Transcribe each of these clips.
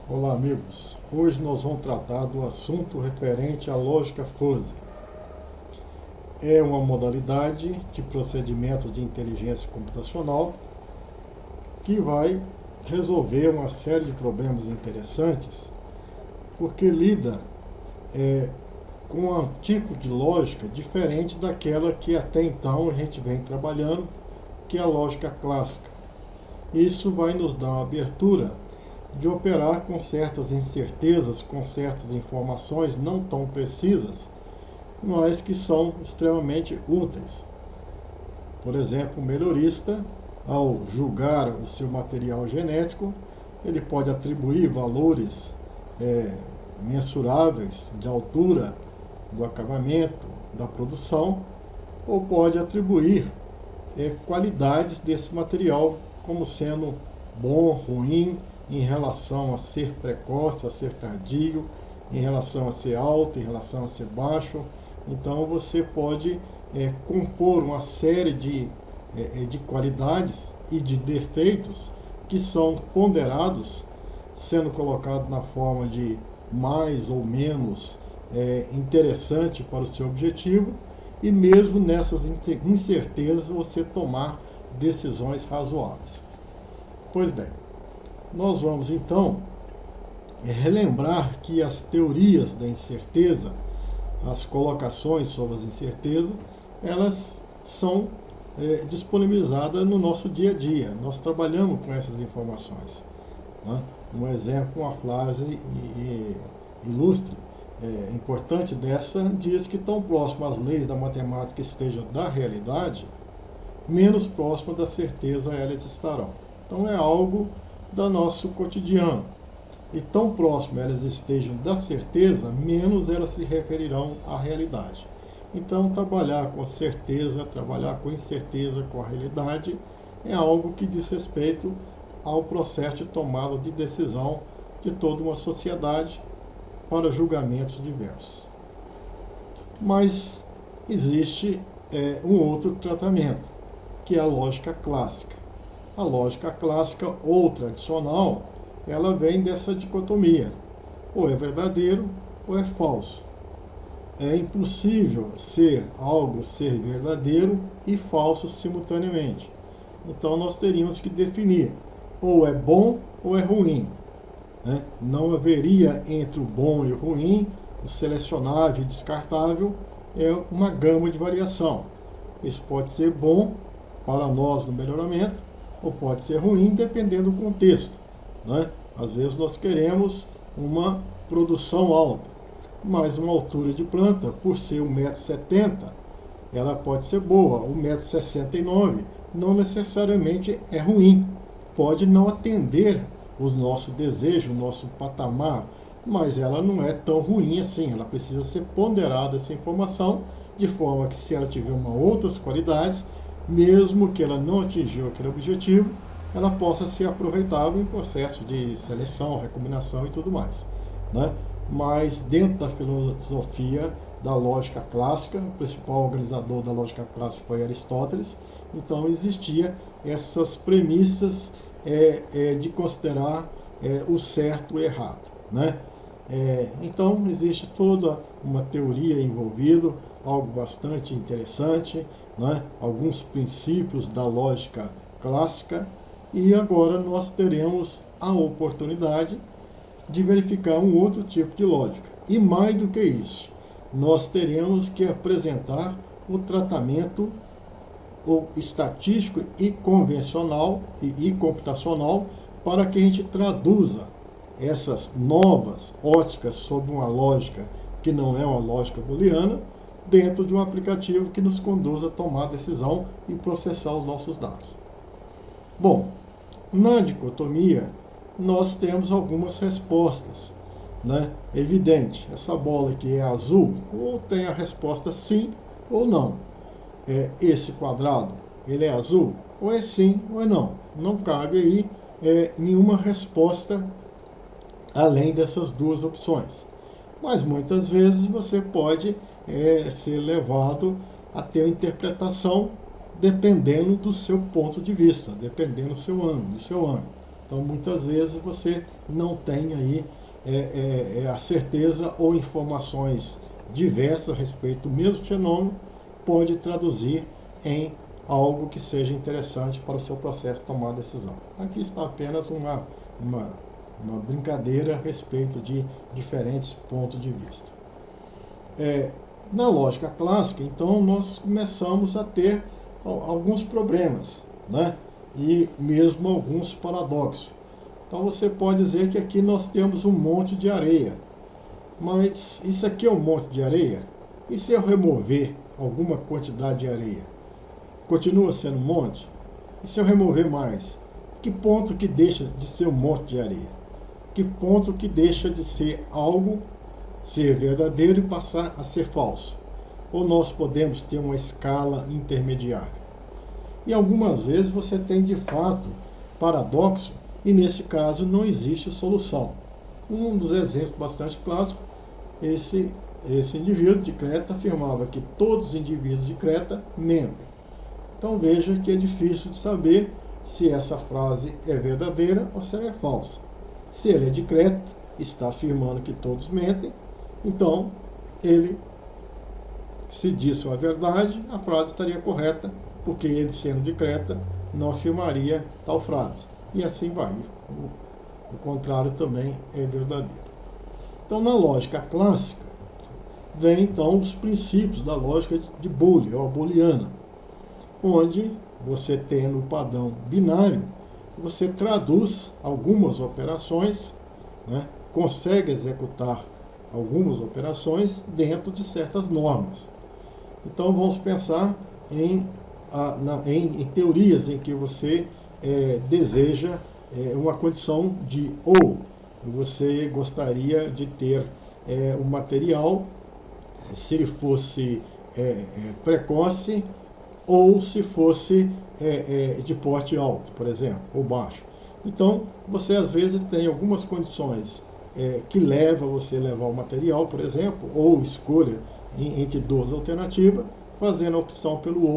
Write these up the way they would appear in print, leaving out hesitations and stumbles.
Olá, amigos. Hoje nós vamos tratar do assunto referente à lógica fuzzy. É uma modalidade de procedimento de inteligência computacional que vai resolver uma série de problemas interessantes, porque lida com um tipo de lógica diferente daquela que até então a gente vem trabalhando, que é a lógica clássica. Isso vai nos dar uma abertura de operar com certas incertezas, com certas informações não tão precisas, mas que são extremamente úteis. Por exemplo, o melhorista, ao julgar o seu material genético, ele pode atribuir valores mensuráveis de altura, do acabamento, da produção, ou pode atribuir qualidades desse material como sendo bom, ruim, em relação a ser precoce, a ser tardio, em relação a ser alto, em relação a ser baixo. Então você pode compor uma série de qualidades e de defeitos que são ponderados, sendo colocado na forma de mais ou menos interessante para o seu objetivo, e mesmo nessas incertezas você tomar decisões razoáveis. Pois bem, nós vamos então relembrar que as teorias da incerteza, as colocações sobre as incertezas, elas são disponibilizadas no nosso dia a dia. Nós trabalhamos com essas informações. Né? Um exemplo, uma frase ilustre, importante dessa, diz que tão próximo às leis da matemática estejam da realidade, menos próximo da certeza elas estarão. Então é algo do nosso cotidiano. E tão próximo elas estejam da certeza, menos elas se referirão à realidade. Então, trabalhar com certeza, trabalhar com incerteza, com a realidade, é algo que diz respeito ao processo de tomada de decisão de toda uma sociedade para julgamentos diversos. Mas existe um outro tratamento, que é a lógica clássica. A lógica clássica ou tradicional, ela vem dessa dicotomia. Ou é verdadeiro ou é falso. É impossível algo ser verdadeiro e falso simultaneamente. Então nós teríamos que definir ou é bom ou é ruim. Né? Não haveria entre o bom e o ruim, o selecionável e o descartável, é uma gama de variação. Isso pode ser bom para nós no melhoramento, ou pode ser ruim dependendo do contexto. Né? Às vezes nós queremos uma produção alta, mas uma altura de planta, por ser 1,70 m, ela pode ser boa. 1,69 m não necessariamente é ruim, pode não atender os nossos desejos, o nosso patamar, mas ela não é tão ruim assim. Ela precisa ser ponderada, essa informação, de forma que, se ela tiver outras qualidades, mesmo que ela não atingiu aquele objetivo, ela possa ser aproveitável em processo de seleção, recombinação e tudo mais. Né? Mas dentro da filosofia da lógica clássica, o principal organizador da lógica clássica foi Aristóteles, então existia essas premissas de considerar o certo e o errado. Né? Então existe toda uma teoria envolvida, algo bastante interessante, né? Alguns princípios da lógica clássica, e agora nós teremos a oportunidade de verificar um outro tipo de lógica. E mais do que isso, nós teremos que apresentar o tratamento estatístico e convencional e computacional para que a gente traduza essas novas óticas sobre uma lógica que não é uma lógica booleana dentro de um aplicativo que nos conduz a tomar decisão e processar os nossos dados. Bom, na dicotomia, nós temos algumas respostas. Né? Evidente, essa bola aqui é azul, ou tem a resposta sim ou não. Esse quadrado, ele é azul, ou é sim ou é não. Não cabe aí nenhuma resposta além dessas duas opções. Mas muitas vezes você pode ser levado a ter uma interpretação dependendo do seu ponto de vista, dependendo do seu ângulo. Então, muitas vezes você não tem aí a certeza ou informações diversas a respeito do mesmo fenômeno, pode traduzir em algo que seja interessante para o seu processo de tomar decisão. Aqui está apenas uma brincadeira a respeito de diferentes pontos de vista. Na lógica clássica, então, nós começamos a ter alguns problemas, né? E mesmo alguns paradoxos. Então você pode dizer que aqui nós temos um monte de areia. Mas isso aqui é um monte de areia? E se eu remover alguma quantidade de areia? Continua sendo um monte? E se eu remover mais? Que ponto que deixa de ser um monte de areia? Que ponto que deixa de ser algo, ser verdadeiro e passar a ser falso? Ou nós podemos ter uma escala intermediária? E algumas vezes você tem de fato paradoxo, e nesse caso não existe solução. Um dos exemplos bastante clássicos, esse indivíduo de Creta afirmava que todos os indivíduos de Creta mentem. Então veja que é difícil de saber se essa frase é verdadeira ou se ela é falsa. Se ele é de Creta, está afirmando que todos mentem, então ele, se disse a verdade, a frase estaria correta, porque ele, sendo de Creta, não afirmaria tal frase. E assim vai. O contrário também é verdadeiro. Então, na lógica clássica, vem então os princípios da lógica de Boole, ou booleana, onde você tem no padrão binário, você traduz algumas operações, né, consegue executar algumas operações dentro de certas normas. Então, vamos pensar em teorias em que você deseja uma condição de ou você gostaria de ter um material, se ele fosse precoce ou se fosse de porte alto, por exemplo, ou baixo. Então, você às vezes tem algumas condições que levam você a levar o material, por exemplo, ou escolha entre duas alternativas, fazendo a opção pelo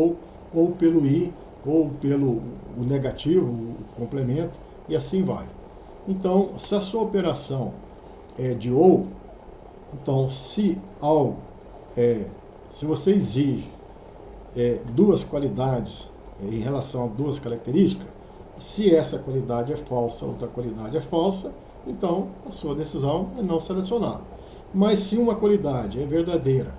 ou pelo i, ou pelo o negativo, o complemento, e assim vai. Então, se a sua operação é de ou, então se algo, se você exige duas qualidades em relação a duas características, se essa qualidade é falsa, outra qualidade é falsa, então a sua decisão é não selecionar. Mas se uma qualidade é verdadeira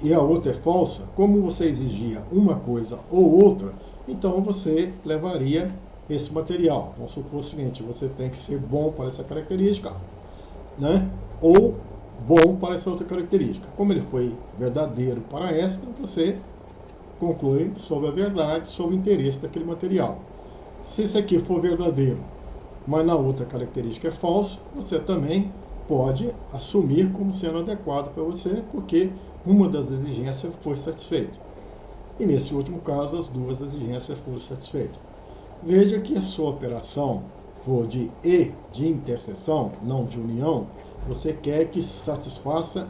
e a outra é falsa, como você exigia uma coisa ou outra, então você levaria esse material. Vamos supor o seguinte, você tem que ser bom para essa característica, né? Ou bom para essa outra característica. Como ele foi verdadeiro para esta, você conclui sobre a verdade, sobre o interesse daquele material. Se esse aqui for verdadeiro, mas na outra característica é falso, você também pode assumir como sendo adequado para você, porque uma das exigências foi satisfeita. E nesse último caso, as duas exigências foram satisfeitas. Veja que a sua operação for de interseção, não de união, você quer que satisfaça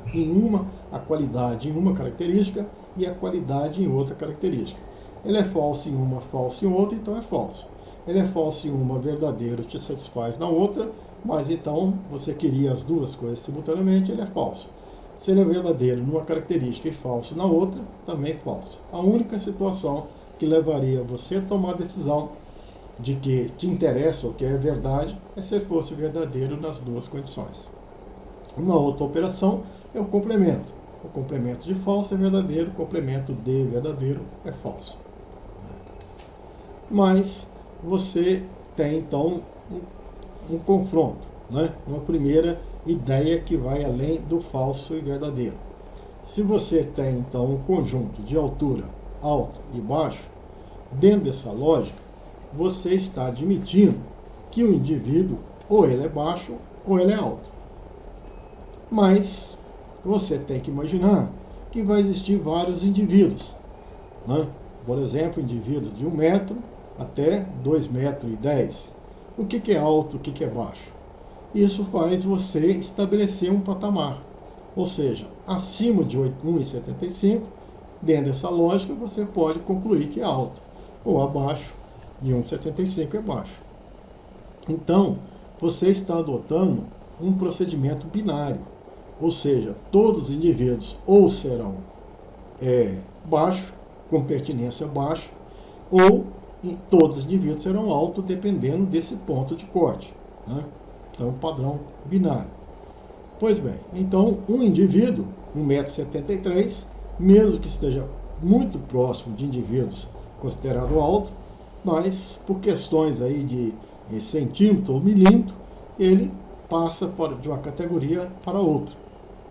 a qualidade em uma característica e a qualidade em outra característica. Ele é falso em uma, falso em outra, então é falso. Ele é falso em uma, verdadeiro, te satisfaz na outra, mas então você queria as duas coisas simultaneamente, ele é falso. Se ele é verdadeiro numa característica e falso na outra, também é falso. A única situação que levaria você a tomar a decisão de que te interessa ou que é verdade é se fosse verdadeiro nas duas condições. Uma outra operação é o complemento. O complemento de falso é verdadeiro, o complemento de verdadeiro é falso. Mas você tem então um confronto, né? Uma primeira ideia que vai além do falso e verdadeiro. Se você tem então um conjunto de altura alto e baixo, dentro dessa lógica, você está admitindo que o indivíduo ou ele é baixo ou ele é alto. Mas você tem que imaginar que vai existir vários indivíduos, né? Por exemplo, indivíduos de 1 metro até 2,10 metros. O que é alto, o que é baixo? Isso faz você estabelecer um patamar. Ou seja, acima de 1,75, dentro dessa lógica, você pode concluir que é alto. Ou abaixo e 1,75 é baixo. Então, você está adotando um procedimento binário, ou seja, todos os indivíduos ou serão baixo, com pertinência baixa, ou todos os indivíduos serão alto, dependendo desse ponto de corte, né? Então, padrão binário. Pois bem, então um indivíduo, 1,73 m, mesmo que esteja muito próximo de indivíduos considerados altos, mas por questões aí de centímetro ou milímetro, ele passa de uma categoria para outra,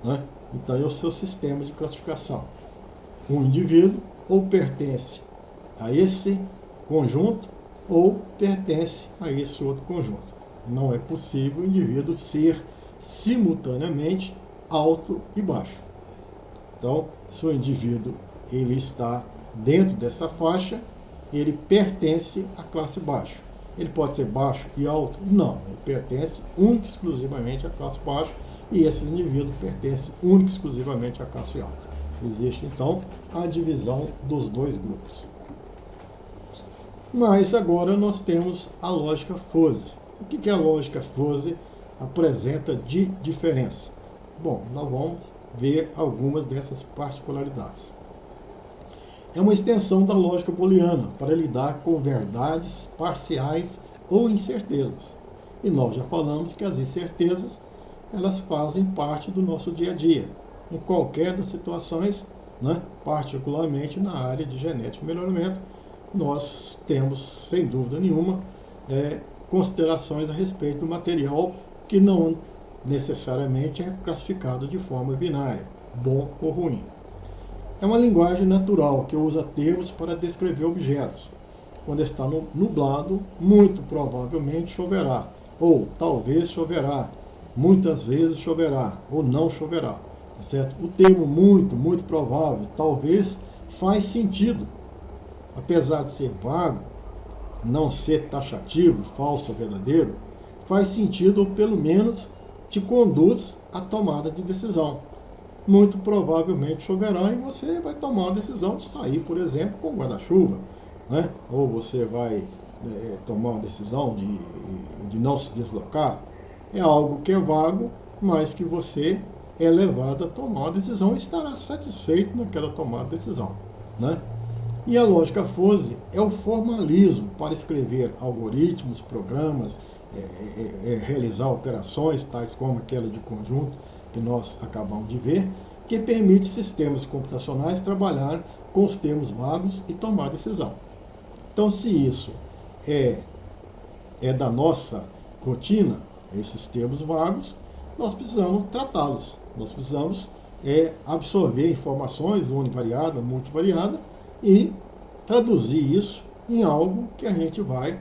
né? Então é o seu sistema de classificação. Um indivíduo ou pertence a esse conjunto ou pertence a esse outro conjunto. Não é possível o indivíduo ser simultaneamente alto e baixo. Então, se o indivíduo ele está dentro dessa faixa, ele pertence à classe baixa. Ele pode ser baixo e alto? Não, ele pertence única e exclusivamente à classe baixa, e esses indivíduos pertencem única e exclusivamente à classe alta. Existe, então, a divisão dos dois grupos. Mas agora nós temos a lógica Fuzzy. O que a lógica Fuzzy apresenta de diferença? Bom, nós vamos ver algumas dessas particularidades. É uma extensão da lógica booleana para lidar com verdades parciais ou incertezas. E nós já falamos que as incertezas, elas fazem parte do nosso dia a dia, em qualquer das situações, né? Particularmente na área de genética e melhoramento, nós temos, sem dúvida nenhuma, considerações a respeito do material que não necessariamente é classificado de forma binária, bom ou ruim. É uma linguagem natural que usa termos para descrever objetos. Quando está nublado, muito provavelmente choverá, ou talvez choverá, muitas vezes choverá, ou não choverá. Certo? O termo muito, muito provável, talvez, faz sentido. Apesar de ser vago, não ser taxativo, falso ou verdadeiro, faz sentido, ou pelo menos te conduz à tomada de decisão. Muito provavelmente choverá e você vai tomar a decisão de sair, por exemplo, com guarda-chuva, né? Ou você vai tomar uma decisão de não se deslocar. É algo que é vago, mas que você é levado a tomar uma decisão e estará satisfeito naquela tomada de decisão, né? E a lógica Fuzzy é o formalismo para escrever algoritmos, programas, realizar operações, tais como aquela de conjunto que nós acabamos de ver, que permite sistemas computacionais trabalhar com os termos vagos e tomar decisão. Então, se isso é da nossa rotina, esses termos vagos, nós precisamos tratá-los. Nós precisamos absorver informações univariada, multivariada, e traduzir isso em algo que a gente vai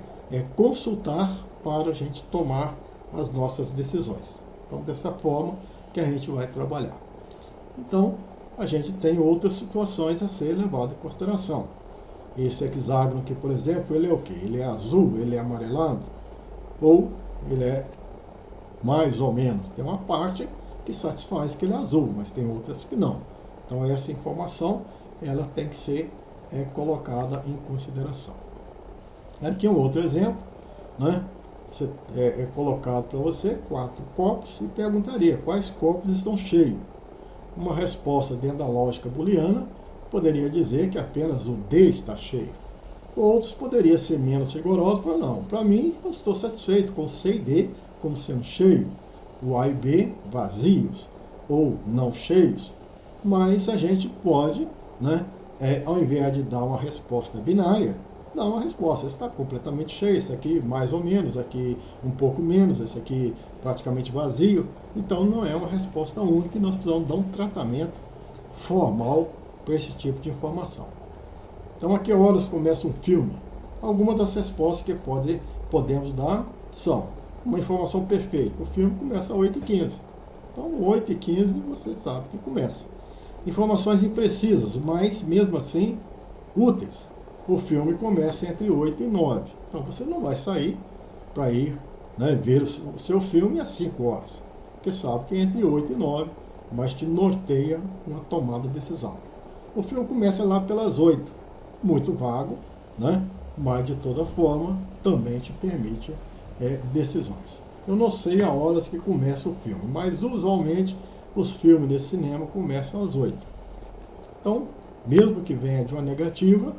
consultar para a gente tomar as nossas decisões. Então, dessa forma que a gente vai trabalhar. Então, a gente tem outras situações a ser levado em consideração. Esse hexágono aqui, por exemplo, ele é o quê? Ele é azul, ele é amarelado, ou ele é mais ou menos. Tem uma parte que satisfaz que ele é azul, mas tem outras que não. Então, essa informação ela tem que ser colocada em consideração. Aqui é um outro exemplo, né? Colocado para você 4 copos e perguntaria quais copos estão cheios. Uma resposta dentro da lógica booleana poderia dizer que apenas o D está cheio. Outros poderiam ser menos rigorosos para não. Para mim, eu estou satisfeito com C e D como sendo cheio, o A e B vazios ou não cheios. Mas a gente pode, né, ao invés de dar uma resposta binária, dá uma resposta. Esse está completamente cheio, esse aqui mais ou menos, aqui um pouco menos, esse aqui praticamente vazio. Então não é uma resposta única e nós precisamos dar um tratamento formal para esse tipo de informação. Então a que horas começa um filme? Algumas das respostas que podemos dar são uma informação perfeita. O filme começa às 8h15. Então 8h15 você sabe que começa. Informações imprecisas, mas mesmo assim úteis. O filme começa entre 8 e 9. Então você não vai sair para ir, né, ver o seu filme às 5 horas. Porque sabe que é entre 8 e 9, mas te norteia uma tomada de decisão. O filme começa lá pelas 8. Muito vago, né? mas de toda forma também te permite decisões. Eu não sei a horas que começa o filme, mas usualmente os filmes desse cinema começam às 8. Então, mesmo que venha de uma negativa,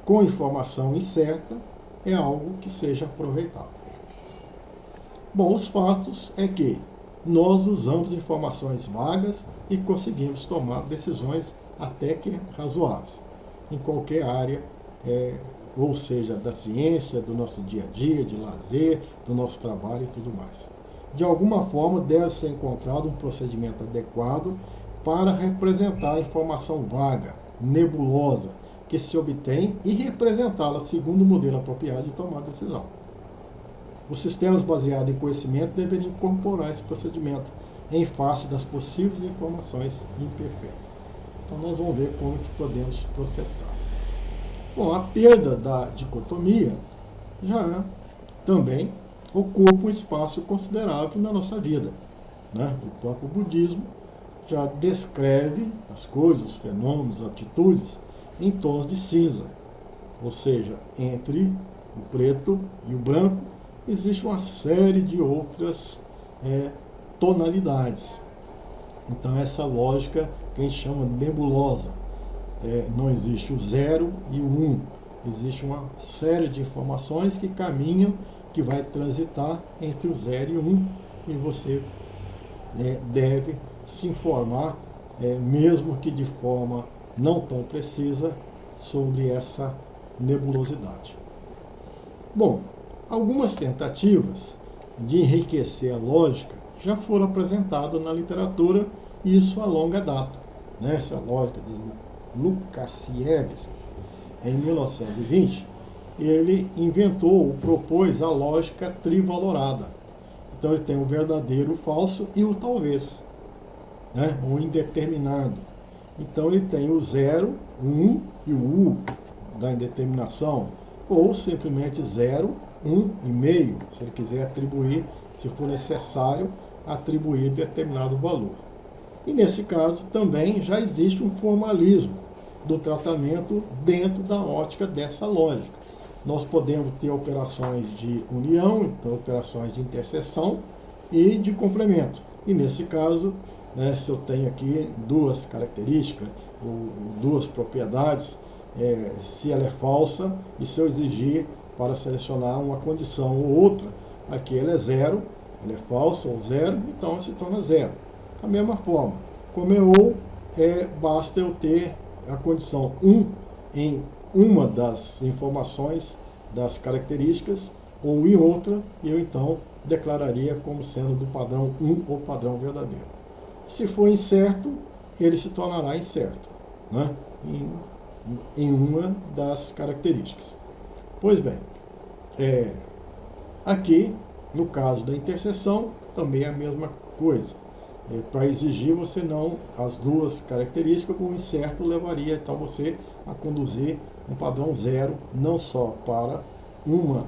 com informação incerta, é algo que seja aproveitável. Bom, os fatos é que nós usamos informações vagas e conseguimos tomar decisões até que razoáveis, em qualquer área, ou seja, da ciência, do nosso dia a dia, de lazer, do nosso trabalho e tudo mais. De alguma forma, deve ser encontrado um procedimento adequado para representar a informação vaga, nebulosa, que se obtém e representá-la segundo o modelo apropriado de tomar decisão. Os sistemas baseados em conhecimento deveriam incorporar esse procedimento em face das possíveis informações imperfeitas. Então nós vamos ver como que podemos processar. Bom, a perda da dicotomia já também ocupa um espaço considerável na nossa vida, né? O próprio budismo já descreve as coisas, os fenômenos, as atitudes em tons de cinza, ou seja, entre o preto e o branco existe uma série de outras tonalidades. Então essa lógica que a gente chama nebulosa, não existe o 0 e o 1, existe uma série de informações que caminham, que vai transitar entre o 0 e o 1, e você deve se informar, mesmo que de forma não tão precisa, sobre essa nebulosidade. Bom, algumas tentativas de enriquecer a lógica já foram apresentadas na literatura, e isso a longa data. Essa lógica de Lukasiewicz, em 1920, ele inventou ou propôs a lógica trivalorada. Então ele tem o verdadeiro, o falso e o talvez, o indeterminado. Então ele tem o 0, 1 e o U da indeterminação, ou simplesmente 0, 1 e meio, se ele quiser atribuir, se for necessário, atribuir determinado valor. E nesse caso também já existe um formalismo do tratamento dentro da ótica dessa lógica. Nós podemos ter operações de união, operações de interseção e de complemento. E nesse caso, se eu tenho aqui duas características, ou duas propriedades, se ela é falsa, e se eu exigir para selecionar uma condição ou outra, aqui ela é 0, ela é falsa ou 0, então se torna 0. Da mesma forma, como é ou, basta eu ter a condição 1 em uma das informações, das características, ou em outra, e eu então declararia como sendo do padrão 1 ou padrão verdadeiro. Se for incerto, ele se tornará incerto, em uma das características. Pois bem, aqui, no caso da interseção, também é a mesma coisa. Para exigir você não as duas características, o incerto levaria então você a conduzir um padrão 0, não só para uma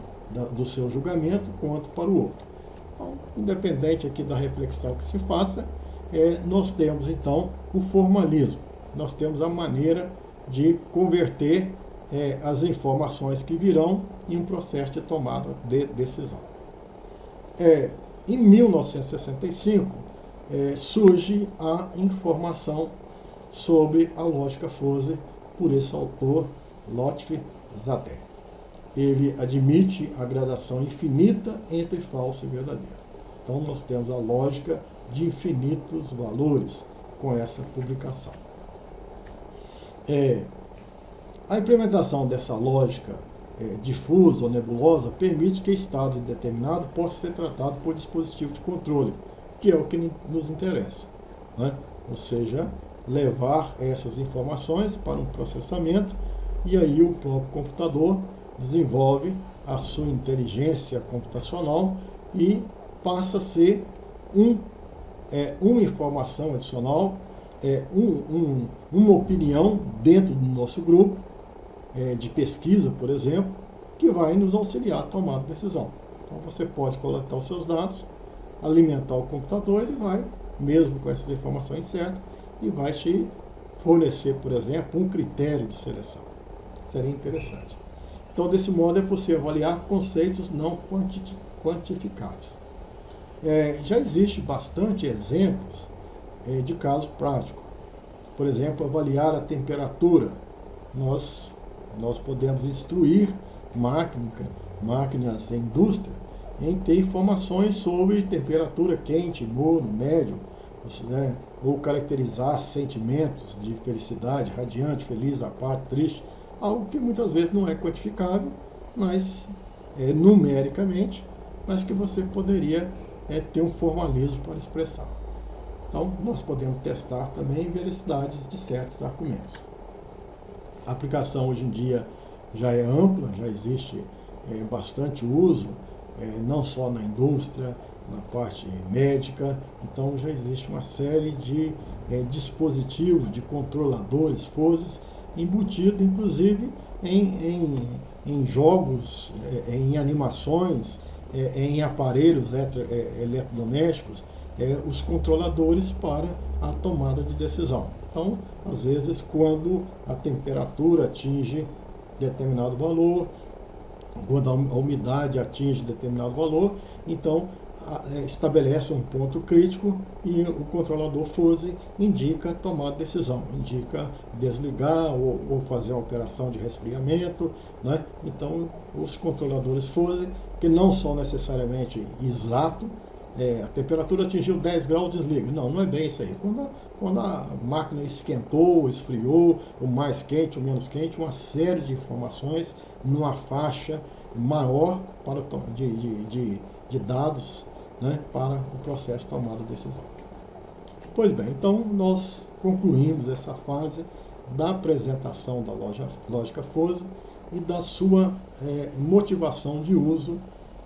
do seu julgamento, quanto para o outro. Então, independente aqui da reflexão que se faça, nós temos então o formalismo, nós temos a maneira de converter as informações que virão em um processo de tomada de decisão. Em 1965, surge a informação sobre a lógica Fuzzy por esse autor, Lotfi Zadeh. Ele admite a gradação infinita entre falso e verdadeiro. Então nós temos a lógica de infinitos valores com essa publicação. A implementação dessa lógica difusa ou nebulosa permite que estados indeterminados possam ser tratados por dispositivo de controle, que é o que nos interessa, ou seja, levar essas informações para um processamento, e aí o próprio computador desenvolve a sua inteligência computacional e passa a ser uma informação adicional, uma opinião dentro do nosso grupo de pesquisa, por exemplo, que vai nos auxiliar a tomar a decisão. Então você pode coletar os seus dados, alimentar o computador, ele vai, mesmo com essas informações certas, e vai te fornecer, por exemplo, um critério de seleção. Seria interessante. Então, desse modo, é possível avaliar conceitos não quantificáveis. Já existe bastante exemplos de caso prático. Por exemplo, avaliar a temperatura. Nós podemos instruir máquinas, indústria, em ter informações sobre temperatura quente, morno, médio, né? Ou caracterizar sentimentos de felicidade, radiante, feliz, apático, triste, algo que muitas vezes não é quantificável, mas numericamente, mas que você poderia ter um formalismo para expressar. Então, nós podemos testar também veracidades de certos argumentos. A aplicação hoje em dia já é ampla, já existe bastante uso, não só na indústria, na parte médica. Então, já existe uma série de dispositivos, de controladores, FOSES, embutidos, inclusive, em jogos, em animações, em aparelhos eletrodomésticos, os controladores para a tomada de decisão. Então, às vezes, quando a temperatura atinge determinado valor, quando a umidade atinge determinado valor, então estabelece um ponto crítico e o controlador FOSE indica tomar decisão, indica desligar ou fazer uma operação de resfriamento, né? Então, os controladores FOSE, que não são necessariamente exatos, a temperatura atingiu 10 graus, desliga. Não é bem isso aí. Quando a máquina esquentou, esfriou, o mais quente, o menos quente, uma série de informações numa faixa maior para de dados, né, para o processo de tomada de decisão. Pois bem, então nós concluímos essa fase da apresentação da lógica FOSE e da sua motivação de uso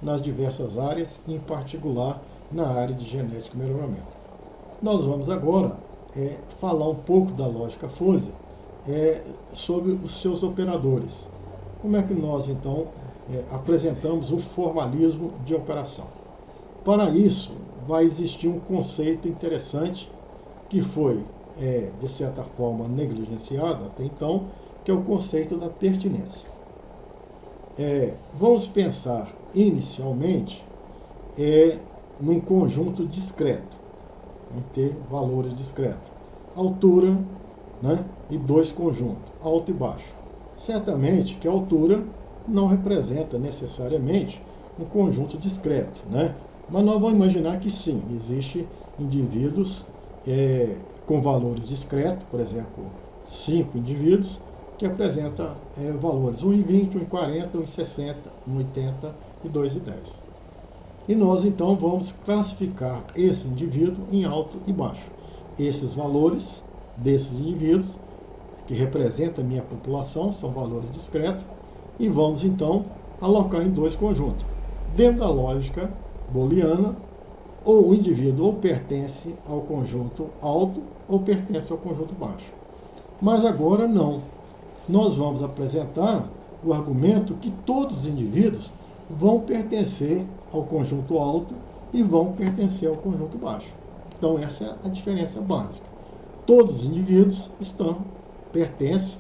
nas diversas áreas, em particular na área de genética e melhoramento. Nós vamos agora falar um pouco da lógica FOSE sobre os seus operadores. Como é que nós, então, apresentamos o formalismo de operação? Para isso, vai existir um conceito interessante que foi, de certa forma, negligenciado até então, que é o conceito da pertinência. Vamos pensar, inicialmente, num conjunto discreto, em ter valores discretos. Altura, né, e dois conjuntos, alto e baixo. Certamente que a altura não representa necessariamente um conjunto discreto, né? Mas nós vamos imaginar que sim, existem indivíduos com valores discretos, por exemplo, 5 indivíduos, que apresentam valores 1,20, 1,40, 1,60, 1,80 e 2,10. E nós, então, vamos classificar esse indivíduo em alto e baixo. Esses valores desses indivíduos, que representam a minha população, são valores discretos, e vamos, então, alocar em dois conjuntos. Dentro da lógica booleana, ou o indivíduo ou pertence ao conjunto alto ou pertence ao conjunto baixo. Mas agora não. Nós vamos apresentar o argumento que todos os indivíduos vão pertencer ao conjunto alto e vão pertencer ao conjunto baixo. Então, essa é a diferença básica. Todos os indivíduos pertencem,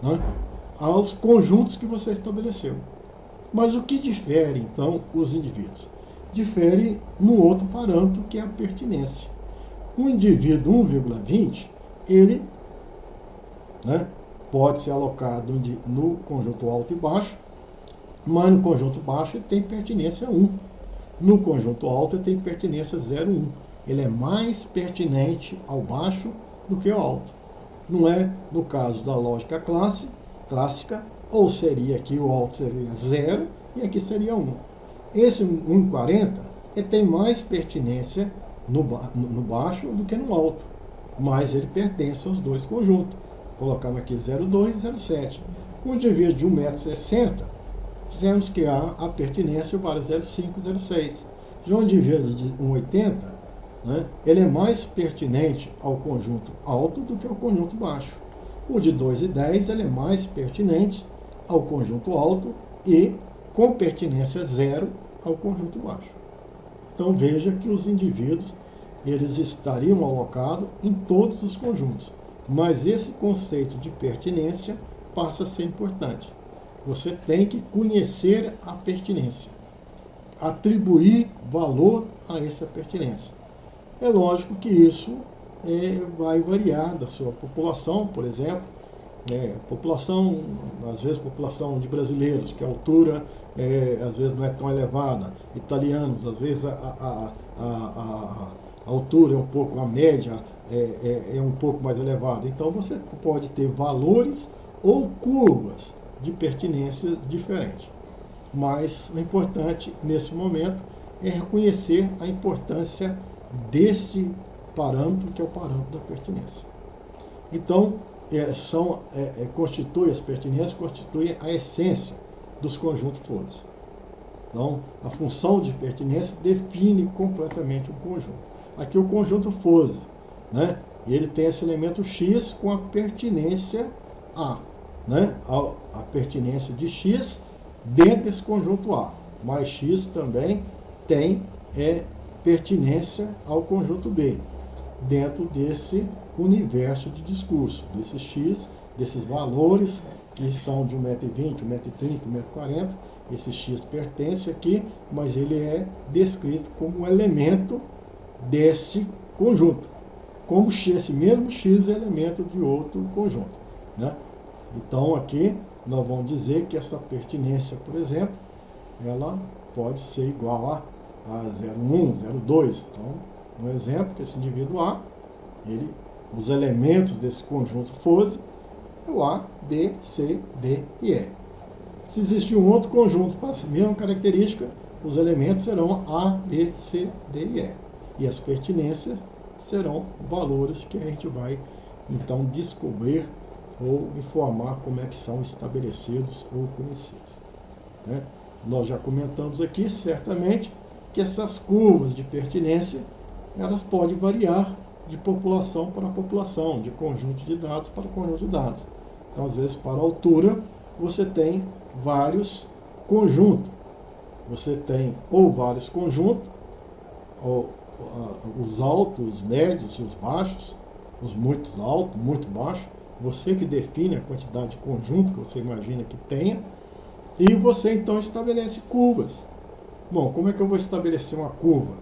né, aos conjuntos que você estabeleceu. Mas o que difere, então, os indivíduos? Difere no outro parâmetro, que é a pertinência. Um indivíduo 1,20, ele, né, pode ser alocado no conjunto alto e baixo, mas no conjunto baixo ele tem pertinência 1. No conjunto alto ele tem pertinência 0,1. Ele é mais pertinente ao baixo do que ao alto. Não é no caso da lógica clássica, ou seria aqui o alto seria 0 e aqui seria 1. Esse 1,40 ele tem mais pertinência no baixo do que no alto, mas ele pertence aos dois conjuntos. Colocamos aqui 0,2 e 0,7. Um indivíduo de 1,60 m, dizemos que há a pertinência vale 0,5 e 0,6. Já um indivíduo de 1,80, né, ele é mais pertinente ao conjunto alto do que ao conjunto baixo. O de 2,10 ele é mais pertinente ao conjunto alto e com pertinência 0 ao conjunto baixo. Então veja que os indivíduos eles estariam alocados em todos os conjuntos, mas esse conceito de pertinência passa a ser importante. Você tem que conhecer a pertinência, atribuir valor a essa pertinência. É lógico que isso vai variar da sua população, por exemplo. População, às vezes população de brasileiros, que a altura às vezes não é tão elevada, italianos, às vezes a altura é um pouco, a média é um pouco mais elevada. Então você pode ter valores ou curvas de pertinência diferentes. Mas o importante nesse momento é reconhecer a importância desse parâmetro, que é o parâmetro da pertinência. Então, as pertinências constituem a essência dos conjuntos FODs. Então, a função de pertinência define completamente o conjunto. Aqui o conjunto FOSE, né? Ele tem esse elemento X com a pertinência A, né? A pertinência de X dentro desse conjunto A, mas X também tem pertinência ao conjunto B, dentro desse universo de discurso, desses X, desses valores que são de 1,20 m, 1,30 m, 1,40 m, esse X pertence aqui, mas ele é descrito como um elemento desse conjunto, como esse mesmo X é elemento de outro conjunto, né? Então aqui nós vamos dizer que essa pertinência, por exemplo, ela pode ser igual a 0,1, 0,2. Então, um exemplo que esse indivíduo A, os elementos desse conjunto FOSE é o A, B, C, D e E. Se existir um outro conjunto para essa mesma característica, os elementos serão A, B, C, D e E. E as pertinências serão valores que a gente vai, então, descobrir ou informar como é que são estabelecidos ou conhecidos, né? Nós já comentamos aqui, certamente, que essas curvas de pertinência, elas podem variar de população para população, de conjunto de dados para conjunto de dados. Então, às vezes, para a altura, você tem vários conjuntos. Você tem ou vários conjuntos, ou os altos, os médios e os baixos, os muito altos, muito baixos. Você que define a quantidade de conjunto que você imagina que tenha, e você então estabelece curvas. Bom, como é que eu vou estabelecer uma curva?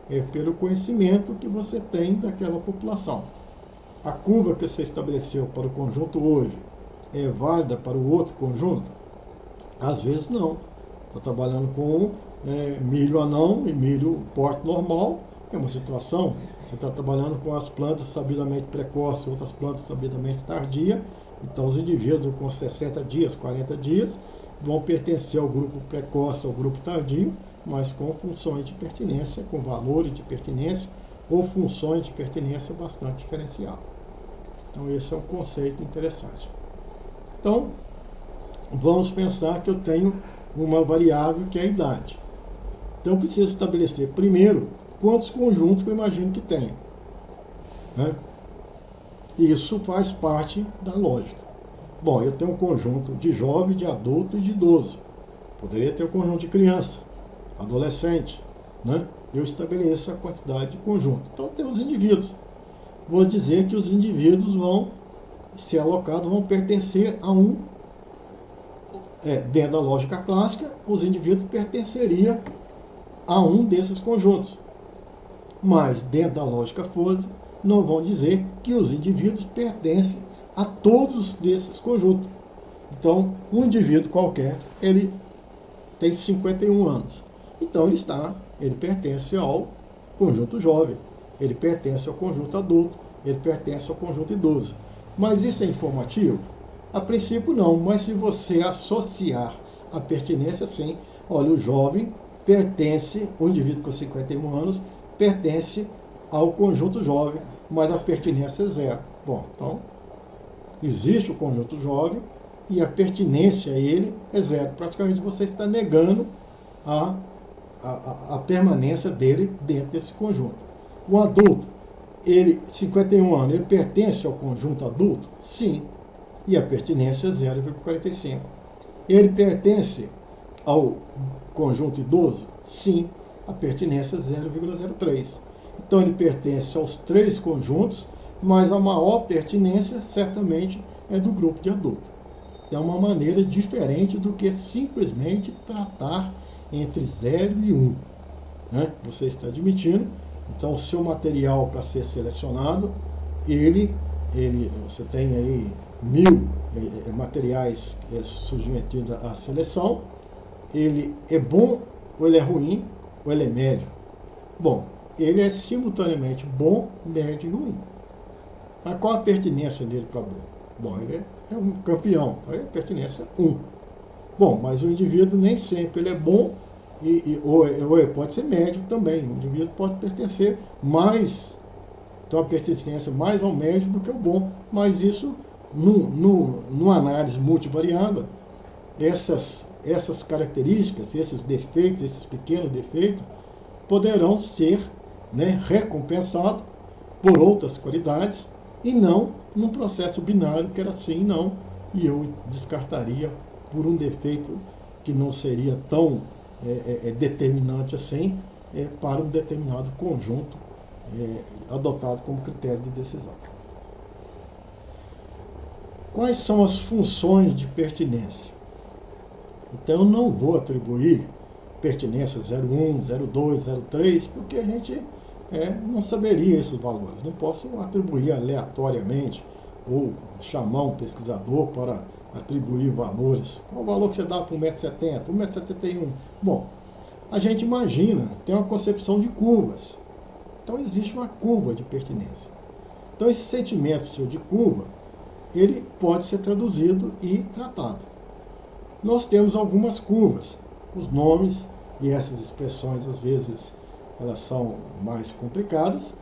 É pelo conhecimento que você tem daquela população. A curva que você estabeleceu para o conjunto hoje é válida para o outro conjunto? Às vezes não. Está trabalhando com milho anão e milho porte normal, é uma situação. Você está trabalhando com as plantas sabidamente precoces, outras plantas sabidamente tardias. Então, os indivíduos com 60 dias, 40 dias, vão pertencer ao grupo precoce, ao grupo tardio, mas com funções de pertinência, com valores de pertinência, ou funções de pertinência bastante diferenciadas. Então, esse é um conceito interessante. Então, vamos pensar que eu tenho uma variável que é a idade. Então, eu preciso estabelecer, primeiro, quantos conjuntos que eu imagino que tenha, né? Isso faz parte da lógica. Bom, eu tenho um conjunto de jovem, de adulto e de idoso. Poderia ter um conjunto de criança, adolescente, né? Eu estabeleço a quantidade de conjunto. Então, tem os indivíduos. Vou dizer que os indivíduos vão ser alocados, vão pertencer a dentro da lógica clássica, os indivíduos pertenceriam a um desses conjuntos. Mas, dentro da lógica FOSE, não vão dizer que os indivíduos pertencem a todos desses conjuntos. Então, um indivíduo qualquer, ele tem 51 anos. Então, ele pertence ao conjunto jovem, ele pertence ao conjunto adulto, ele pertence ao conjunto idoso. Mas isso é informativo? A princípio, não. Mas se você associar a pertinência, sim. Olha, o jovem pertence, o indivíduo com 51 anos, pertence ao conjunto jovem, mas a pertinência é zero. Bom, então, existe o conjunto jovem e a pertinência a ele é zero. Praticamente você está negando a permanência dele dentro desse conjunto. O adulto, 51 anos, ele pertence ao conjunto adulto? Sim. E a pertinência é 0,45. Ele pertence ao conjunto idoso? Sim. A pertinência é 0,03. Então ele pertence aos três conjuntos, mas a maior pertinência certamente é do grupo de adulto. é uma maneira diferente do que simplesmente tratar entre 0 e 1. Né? Você está admitindo, então o seu material para ser selecionado, você tem aí 1000 materiais submetidos à seleção, ele é bom ou ele é ruim ou ele é médio? Bom, ele é simultaneamente bom, médio e ruim. Mas qual a pertinência dele para bom? Bom, ele é um campeão, então é pertinência 1. Bom, mas o indivíduo nem sempre ele é bom, ou pode ser médio também. O indivíduo pode pertencer mais, ter uma pertencência mais ao médio do que ao bom. Mas isso, numa análise multivariada, essas características, esses defeitos, esses pequenos defeitos, poderão ser, né, recompensados por outras qualidades, e não num processo binário que era sim e não, e eu descartaria por um defeito que não seria tão determinante assim para um determinado conjunto adotado como critério de decisão. Quais são as funções de pertinência? Então eu não vou atribuir pertinência 01, 02, 03, porque a gente não saberia esses valores. Não posso atribuir aleatoriamente ou chamar um pesquisador para atribuir valores. Qual o valor que você dá para 1,70m, 1,71m? Bom, a gente imagina, tem uma concepção de curvas. Então existe uma curva de pertinência. Então esse sentimento seu de curva, ele pode ser traduzido e tratado. Nós temos algumas curvas, os nomes e essas expressões às vezes elas são mais complicadas,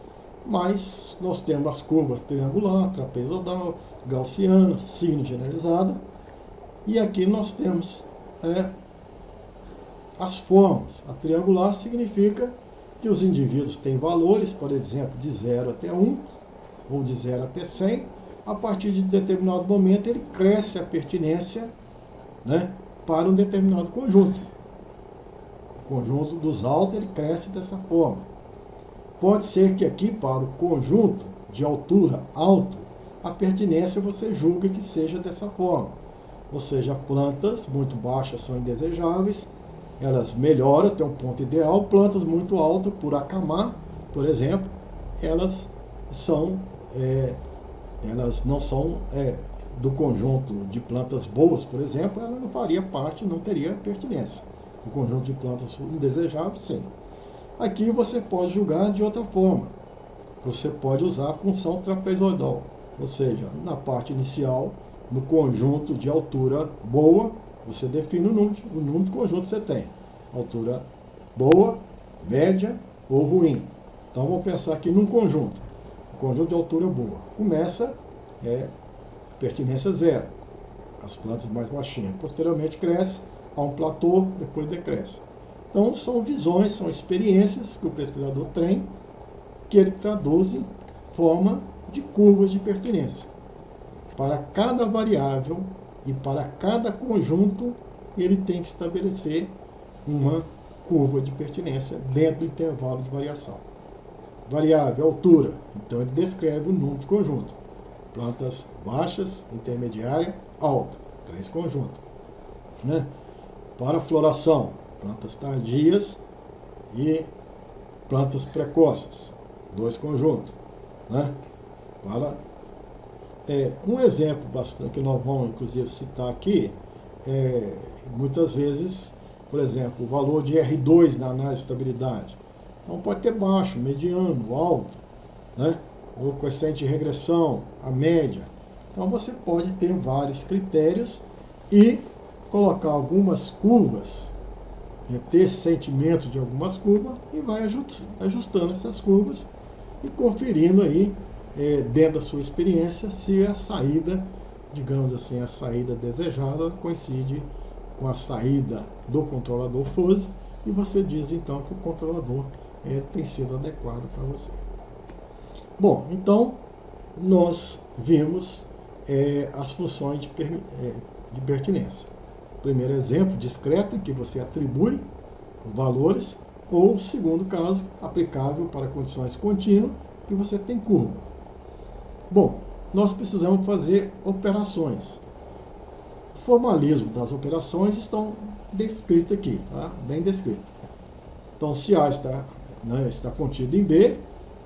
mas nós temos as curvas triangular, trapezoidal, gaussiana, sino generalizada, e aqui nós temos as formas. A triangular significa que os indivíduos têm valores, por exemplo, de 0 até 1, ou de 0 até 100, a partir de determinado momento ele cresce a pertinência, né, para um determinado conjunto. O conjunto dos altos ele cresce dessa forma. Pode ser que aqui para o conjunto de altura alto, a pertinência você julga que seja dessa forma. Ou seja, plantas muito baixas são indesejáveis, elas melhoram até um ponto ideal. Plantas muito altas, por acamar, por exemplo, elas não são do conjunto de plantas boas, por exemplo, ela não faria parte, não teria pertinência. Do conjunto de plantas indesejáveis, sim. Aqui você pode julgar de outra forma. Você pode usar a função trapezoidal, ou seja, na parte inicial, no conjunto de altura boa, você define o número de conjunto que você tem. Altura boa, média ou ruim. Então vamos pensar aqui num conjunto. Um conjunto de altura boa. Começa pertinência 0. As plantas mais baixinhas. Posteriormente cresce a um platô, depois decresce. Então são visões, são experiências que o pesquisador tem, que ele traduz em forma de curvas de pertinência. Para cada variável e para cada conjunto, ele tem que estabelecer uma curva de pertinência dentro do intervalo de variação. Variável, altura. Então ele descreve o número de conjunto. Plantas baixas, intermediária, alta. 3 conjuntos. Né? Para floração, plantas tardias e plantas precoces. 2 conjuntos. Né? Para um exemplo bastante que nós vamos inclusive citar aqui, muitas vezes, por exemplo, o valor de R2 na análise de estabilidade. Então pode ter baixo, mediano, alto, né? O coeficiente de regressão, a média. Então você pode ter vários critérios e colocar algumas curvas, ter sentimento de algumas curvas e vai ajustando essas curvas e conferindo aí, dentro da sua experiência, se a saída, digamos assim, a saída desejada coincide com a saída do controlador fuzzy, e você diz então que o controlador tem sido adequado para você. Bom, então nós vimos as funções de pertinência. Primeiro exemplo, discreta, em que você atribui valores, ou segundo caso, aplicável para condições contínuas, que você tem curva. Bom, nós precisamos fazer operações. formalismo das operações estão descritos aqui, tá? Bem descrito. Então, se A está, né, está contido em B,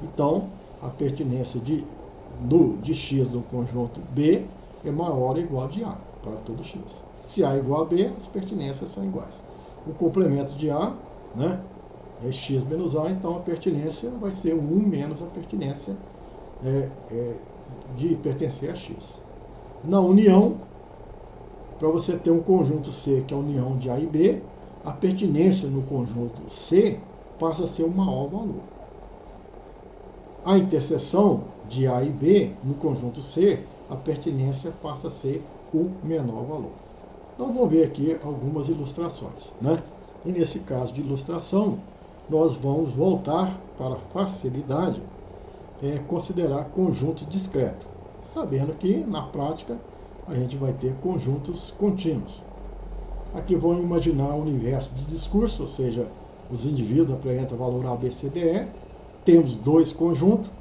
então a pertinência de x do conjunto B é maior ou igual de A para todo x. Se A é igual a B, as pertinências são iguais. O complemento de A, né, é x menos A, então a pertinência vai ser 1 menos a pertinência de pertencer a x. Na união, para você ter um conjunto C, que é a união de A e B, a pertinência no conjunto C passa a ser o maior valor. A interseção de A e B no conjunto C, a pertinência passa a ser o menor valor. Então vamos ver aqui algumas ilustrações, né? E nesse caso de ilustração, nós vamos voltar para a facilidade, considerar conjunto discreto, sabendo que na prática a gente vai ter conjuntos contínuos. Aqui vamos imaginar o universo de discurso, ou seja, os indivíduos apresentam valor A, B, C, D, E. Temos dois conjuntos,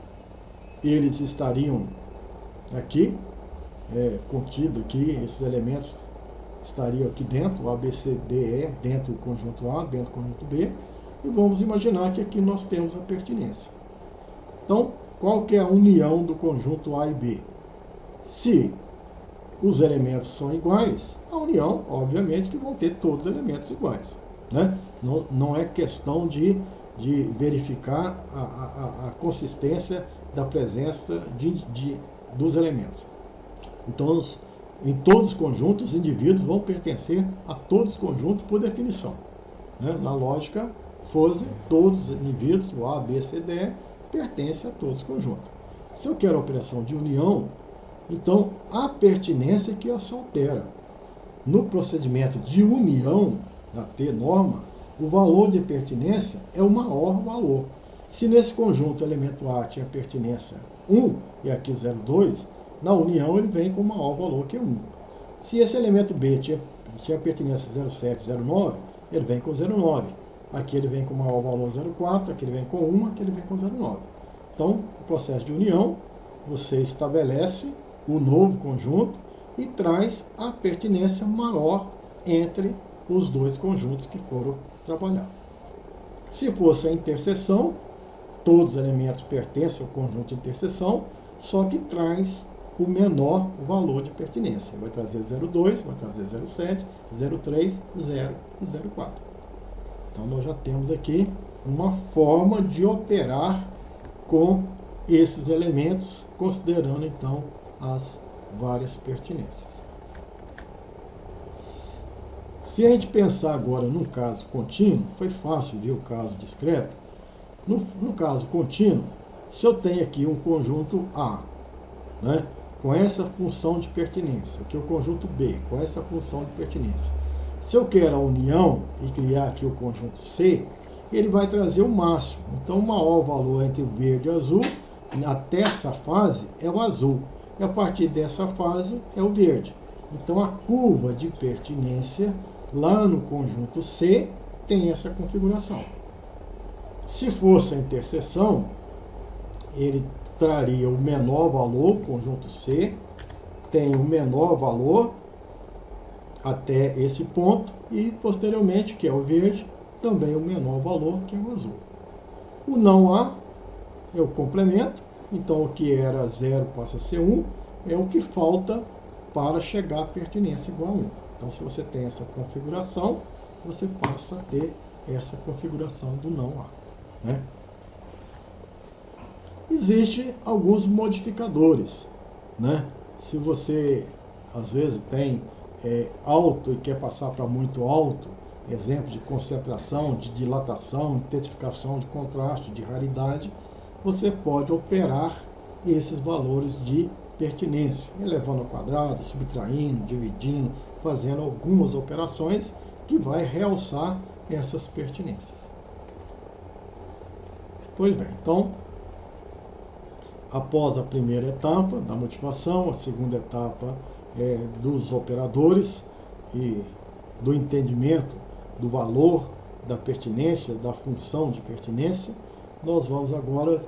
eles estariam aqui, contido aqui, esses elementos estariam aqui dentro, A, B, C, D, E, dentro do conjunto A, dentro do conjunto B, e vamos imaginar que aqui nós temos a pertinência. Então, qual que é a união do conjunto A e B? Se os elementos são iguais, a união, obviamente, que vão ter todos os elementos iguais, né? Não é questão de verificar a consistência da presença dos elementos. Então, em todos os conjuntos, os indivíduos vão pertencer a todos os conjuntos por definição, né? Na lógica, fosse todos os indivíduos, o A, B, C, D, E, pertencem a todos os conjuntos. Se eu quero a operação de união, então a pertinência que se altera. No procedimento de união da T-norma, o valor de pertinência é o maior valor. Se nesse conjunto o elemento A tinha pertinência 1 e aqui 0,2, na união ele vem com o maior valor que é 1. Se esse elemento B tinha pertinência 0,7, 0,9, ele vem com 0,9. Aqui ele vem com o maior valor 0,4, aqui ele vem com 1, aqui ele vem com 0,9. Então, o processo de união, você estabelece o novo conjunto e traz a pertinência maior entre os dois conjuntos que foram trabalhados. Se fosse a interseção, todos os elementos pertencem ao conjunto de interseção, só que traz o menor valor de pertinência. Vai trazer 0,2, vai trazer 0,7, 0,3, 0 e 0,4. Então, nós já temos aqui uma forma de operar com esses elementos, considerando, então, as várias pertinências. Se a gente pensar agora num caso contínuo, foi fácil ver o caso discreto. No caso contínuo, se eu tenho aqui um conjunto A, né, com essa função de pertinência, aqui o conjunto B, com essa função de pertinência. Se eu quero a união e criar aqui o conjunto C, ele vai trazer o máximo. Então, o maior valor entre o verde e o azul, até essa fase, é o azul. E a partir dessa fase, é o verde. Então, a curva de pertinência, lá no conjunto C, tem essa configuração. Se fosse a interseção, ele traria o menor valor, o conjunto C, tem o menor valor até esse ponto, e posteriormente, que é o verde, também o menor valor, que é o azul. O não A é o complemento, então o que era 0 passa a ser 1, é o que falta para chegar à pertinência igual a 1. Então, se você tem essa configuração, você passa a ter essa configuração do não A, né? Existem alguns modificadores, né? Se você, às vezes, tem alto e quer passar para muito alto, exemplo de concentração, de dilatação, intensificação de contraste, de raridade, você pode operar esses valores de pertinência, elevando ao quadrado, subtraindo, dividindo, fazendo algumas operações que vai realçar essas pertinências. Pois bem, então, após a primeira etapa da motivação, a segunda etapa dos operadores e do entendimento do valor da pertinência, da função de pertinência, nós vamos agora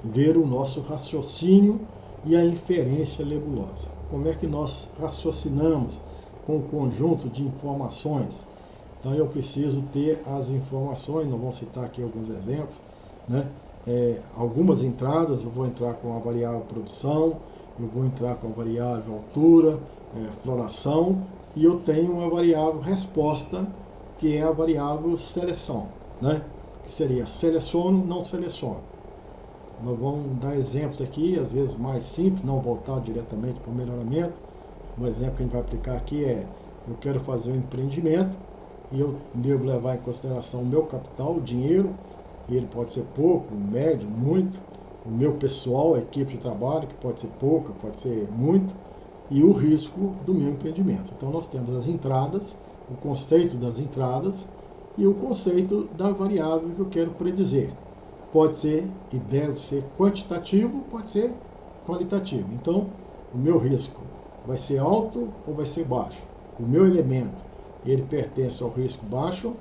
ver o nosso raciocínio e a inferência nebulosa. Como é que nós raciocinamos com um conjunto de informações. Então eu preciso ter as informações, nós vamos citar aqui alguns exemplos, né? Algumas entradas, eu vou entrar com a variável produção, eu vou entrar com a variável altura, floração, e eu tenho uma variável resposta, que é a variável seleção, né? Que seria seleciono, não seleciono. Nós vamos dar exemplos aqui, às vezes mais simples, não voltar diretamente para o melhoramento. Um exemplo que a gente vai aplicar aqui é, eu quero fazer um empreendimento, e eu devo levar em consideração o meu capital, o dinheiro, e ele pode ser pouco, médio, muito, o meu pessoal, a equipe de trabalho, que pode ser pouca, pode ser muito, e o risco do meu empreendimento. Então nós temos as entradas, o conceito das entradas e o conceito da variável que eu quero predizer. Pode ser e deve ser quantitativo, pode ser qualitativo. Então, o meu risco vai ser alto ou vai ser baixo? O meu elemento, ele pertence ao risco baixo,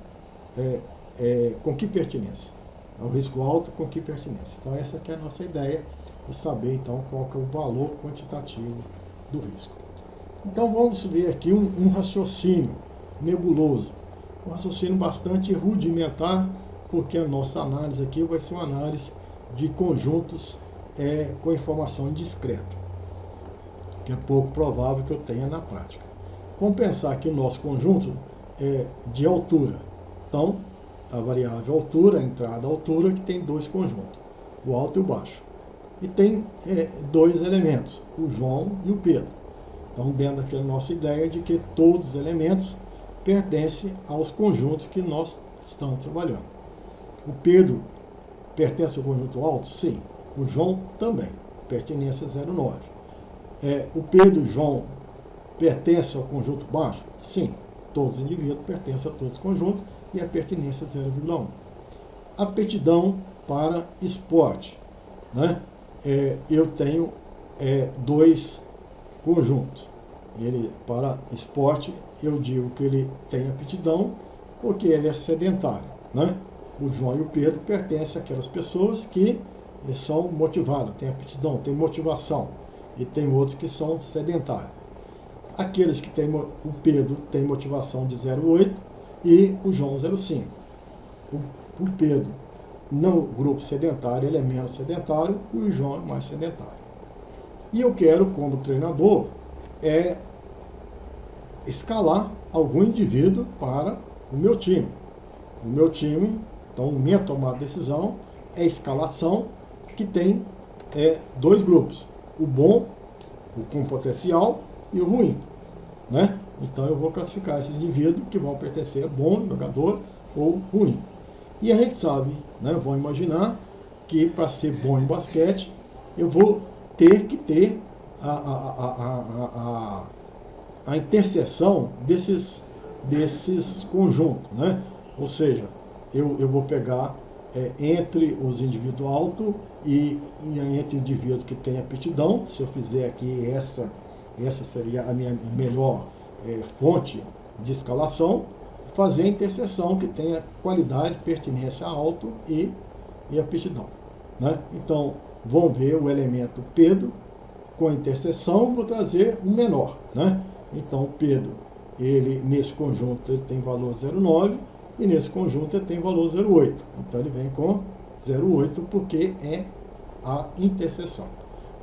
com que pertinência? Ao risco alto, com que pertinência? Então, essa que é a nossa ideia, de saber, então, qual que é o valor quantitativo do risco. Então, vamos ver aqui um raciocínio nebuloso, um raciocínio bastante rudimentar, porque a nossa análise aqui vai ser uma análise de conjuntos com informação indiscreta, que é pouco provável que eu tenha na prática. Vamos pensar que o nosso conjunto é de altura. Então, a variável altura, a entrada altura, que tem dois conjuntos, o alto e o baixo. E tem dois elementos, o João e o Pedro. Então, dentro daquela nossa ideia de que todos os elementos pertencem aos conjuntos que nós estamos trabalhando. O Pedro pertence ao conjunto alto? Sim. O João também. Pertenência 0,9. O Pedro e o João pertencem ao conjunto baixo? Sim. Todos os indivíduos pertencem a todos os conjuntos e a pertinência 0,1. Aptidão para esporte, né? Eu tenho dois conjuntos. Para esporte, eu digo que ele tem aptidão porque ele é sedentário, né? O João e o Pedro pertencem àquelas pessoas que são motivadas, têm aptidão, têm motivação, e tem outros que são sedentários. Aqueles que têm, o Pedro tem motivação de 0,8 e o João 0,5. O Pedro, no grupo sedentário, ele é menos sedentário e o João é mais sedentário. E eu quero, como treinador, escalar algum indivíduo para o meu time. O meu time, então, minha tomada de decisão é escalação que tem dois grupos, o bom, o com potencial e o ruim, né? Então eu vou classificar esses indivíduos que vão pertencer a bom jogador ou ruim. E a gente sabe, né, vamos imaginar que para ser bom em basquete, eu vou ter que ter a interseção desses conjuntos, né? Ou seja, eu vou pegar entre os indivíduos altos e entre o indivíduo que tem aptidão. Se eu fizer aqui essa seria a minha melhor fonte de escalação, fazer a interseção que tenha qualidade, pertinência alto e aptidão, né? Então, vamos ver o elemento Pedro, com a interseção, vou trazer um menor, né? Então, Pedro, ele nesse conjunto ele tem valor 0,9 e nesse conjunto ele tem valor 0,8. Então, ele vem com 0,8 porque é a interseção.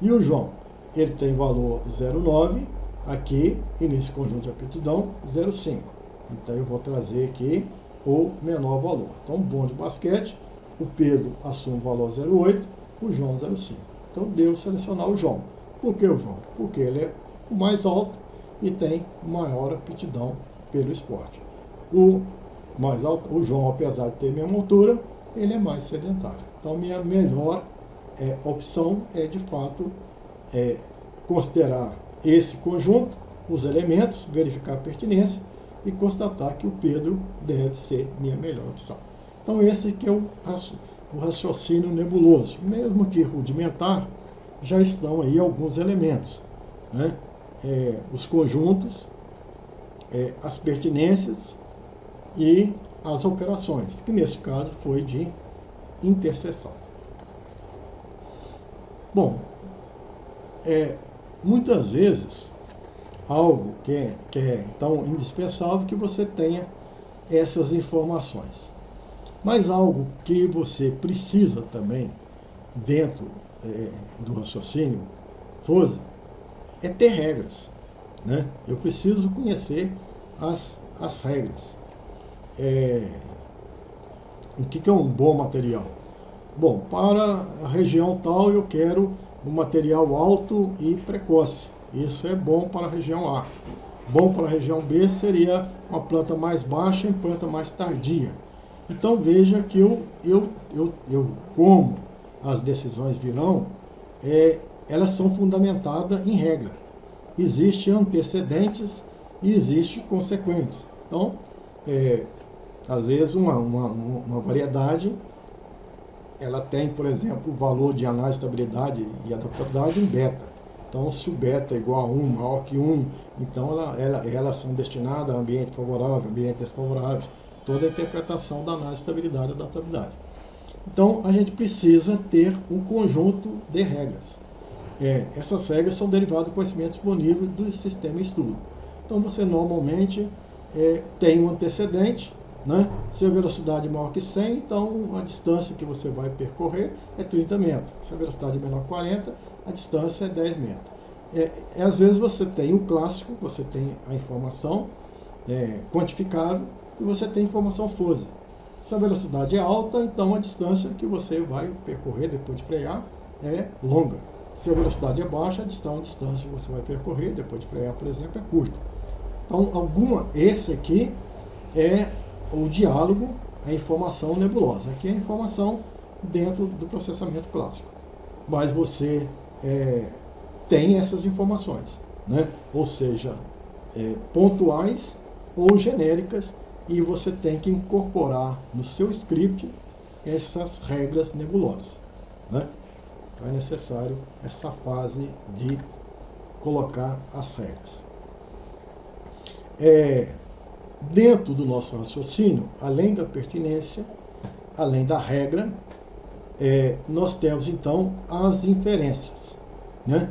E o João, ele tem valor 0,9 aqui e nesse conjunto de aptidão 0,5. Então, eu vou trazer aqui o menor valor. Então, bom de basquete, o Pedro assume o valor 0,8, o João 0,5. Então, devo selecionar o João. Por que o João? Porque ele é o mais alto e tem maior aptidão pelo esporte. O mais alto, o João, apesar de ter a mesma altura, ele é mais sedentário. Então, minha melhor opção é, de fato, considerar esse conjunto, os elementos, verificar a pertinência e constatar que o Pedro deve ser minha melhor opção. Então, esse que é o raciocínio nebuloso. Mesmo que rudimentar, já estão aí alguns elementos, né? Os conjuntos, as pertinências e as operações, que nesse caso foi de interseção. Bom, muitas vezes algo que é então indispensável que você tenha essas informações. Mas algo que você precisa também dentro do raciocínio FOSE é ter regras, né? Eu preciso conhecer as regras. O que é um bom material? Bom, para a região tal eu quero um material alto e precoce. Isso é bom para a região A. Bom para a região B seria uma planta mais baixa e planta mais tardia. Então veja que como as decisões virão, elas são fundamentadas em regra. Existem antecedentes e existem consequentes. Então, às vezes uma variedade, ela tem, por exemplo, o valor de análise de estabilidade e adaptabilidade em beta. Então, se o beta é igual a 1, maior que 1, então elas são destinadas a ambiente favorável, ambiente desfavorável, toda a interpretação da análise de estabilidade e adaptabilidade. Então, a gente precisa ter um conjunto de regras. Essas regras são derivadas do conhecimento disponível do sistema em estudo. Então, você normalmente tem um antecedente, né? Se a velocidade é maior que 100, então a distância que você vai percorrer é 30 metros. Se a velocidade é menor que 40, a distância é 10 metros. Às vezes você tem o clássico, você tem a informação quantificável e você tem a informação FOSE. Se a velocidade é alta, então a distância que você vai percorrer depois de frear é longa. Se a velocidade é baixa, a distância que você vai percorrer depois de frear, por exemplo, é curta. Então, esse aqui é o diálogo, a informação nebulosa. Aqui é a informação dentro do processamento clássico. Mas você tem essas informações, né? Ou seja, pontuais ou genéricas, e você tem que incorporar no seu script essas regras nebulosas, né? Então é necessário essa fase de colocar as regras. Dentro do nosso raciocínio, além da pertinência, além da regra, nós temos então as inferências, né?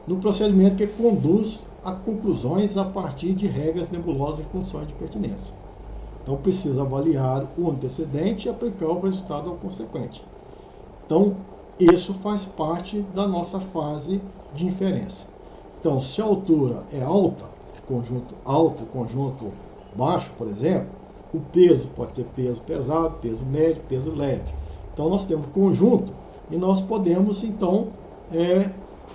No procedimento que conduz a conclusões a partir de regras nebulosas e funções de pertinência. Então precisa avaliar o antecedente e aplicar o resultado ao consequente. Então isso faz parte da nossa fase de inferência. Então, se a altura é alta, conjunto alto, conjunto baixo, por exemplo, o peso pode ser peso pesado, peso médio, peso leve. Então nós temos conjunto e nós podemos então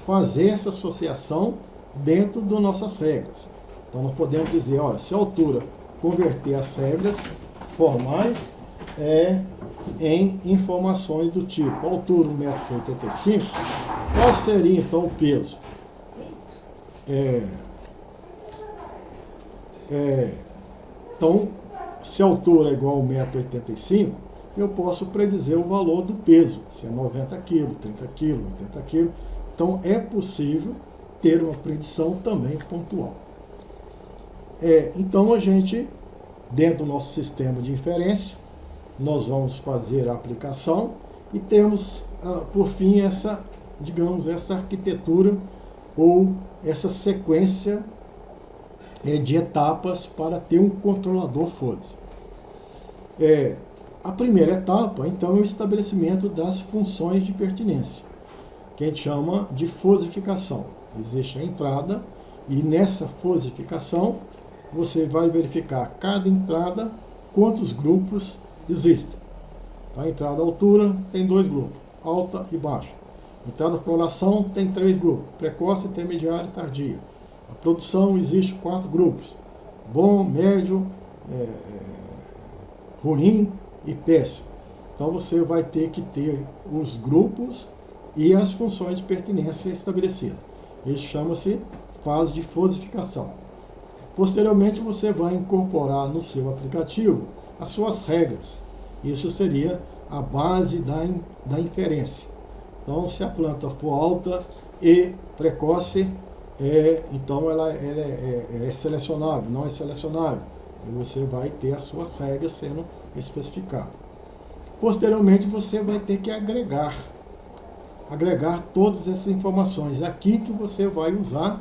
fazer essa associação dentro das nossas regras. Então nós podemos dizer, olha, se a altura converter as regras formais em informações do tipo altura 1,85 m, qual seria então o peso? Então, se a altura é igual a 1,85 m, eu posso predizer o valor do peso, se é 90 kg, 30 kg, 80 kg. Então, é possível ter uma predição também pontual. Então, a gente, dentro do nosso sistema de inferência, nós vamos fazer a aplicação e temos, por fim, essa arquitetura ou essa sequência de etapas para ter um controlador FOSE. A primeira etapa, então, é o estabelecimento das funções de pertinência, que a gente chama de fosificação. Existe a entrada e nessa fosificação você vai verificar cada entrada, quantos grupos existem. A entrada altura tem 2 grupos, alta e baixa. A entrada floração tem 3 grupos, precoce, intermediária e tardia. A produção existe 4 grupos, bom, médio, ruim e péssimo. Então você vai ter que ter os grupos e as funções de pertinência estabelecidas. Isso chama-se fase de fosificação. Posteriormente você vai incorporar no seu aplicativo as suas regras. Isso seria a base da inferência. Então, se a planta for alta e precoce, então ela é selecionável, não é selecionável. E você vai ter as suas regras sendo especificadas. Posteriormente, você vai ter que agregar todas essas informações. Aqui que você vai usar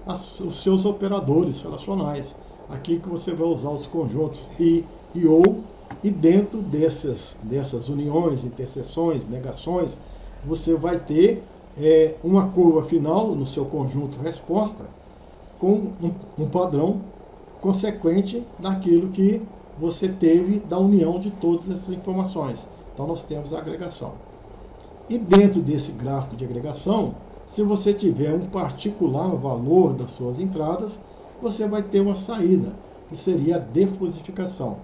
os seus operadores relacionais. Aqui que você vai usar os conjuntos e ou, e dentro dessas uniões, interseções, negações, você vai ter uma curva final no seu conjunto resposta com um padrão consequente daquilo que você teve da união de todas essas informações. Então nós temos a agregação. E dentro desse gráfico de agregação, se você tiver um particular valor das suas entradas, você vai ter uma saída, que seria a defusificação.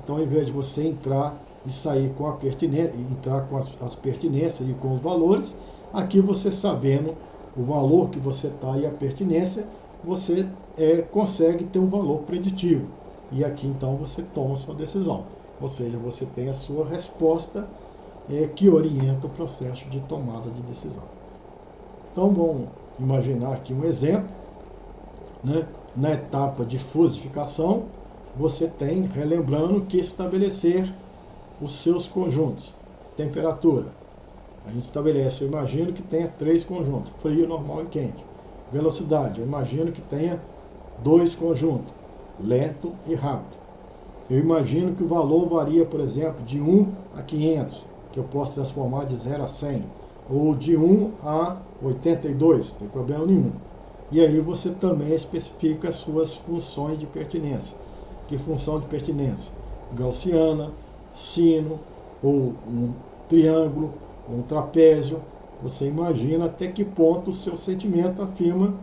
Então, ao invés de você entrar e sair com a pertinência, entrar com as pertinências e com os valores, aqui você sabendo o valor que você está e a pertinência, você consegue ter um valor preditivo. E aqui, então, você toma a sua decisão. Ou seja, você tem a sua resposta que orienta o processo de tomada de decisão. Então, vamos imaginar aqui um exemplo, né? Na etapa de fusificação, você tem, relembrando, que estabelecer os seus conjuntos. Temperatura. A gente estabelece, eu imagino que tenha 3 conjuntos, frio, normal e quente. Velocidade, eu imagino que tenha 2 conjuntos, lento e rápido. Eu imagino que o valor varia, por exemplo, de 1 a 500, que eu posso transformar de 0 a 100, ou de 1 a 82, não tem problema nenhum. E aí você também especifica as suas funções de pertinência. Que função de pertinência? Gaussiana, sino, ou um triângulo, ou um trapézio. Você imagina até que ponto o seu sentimento afirma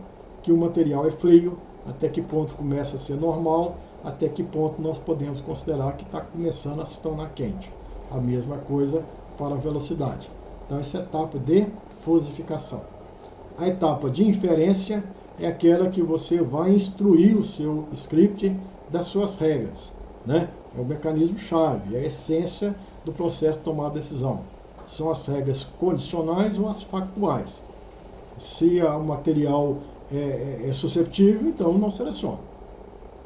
que o material é frio, até que ponto começa a ser normal, até que ponto nós podemos considerar que está começando a se tornar quente. A mesma coisa para a velocidade. Então, essa é a etapa de fusificação. A etapa de inferência é aquela que você vai instruir o seu script das suas regras, né? É o mecanismo-chave, é a essência do processo de tomar decisão. São as regras condicionais ou as factuais. Se o material é susceptível, então não seleciona.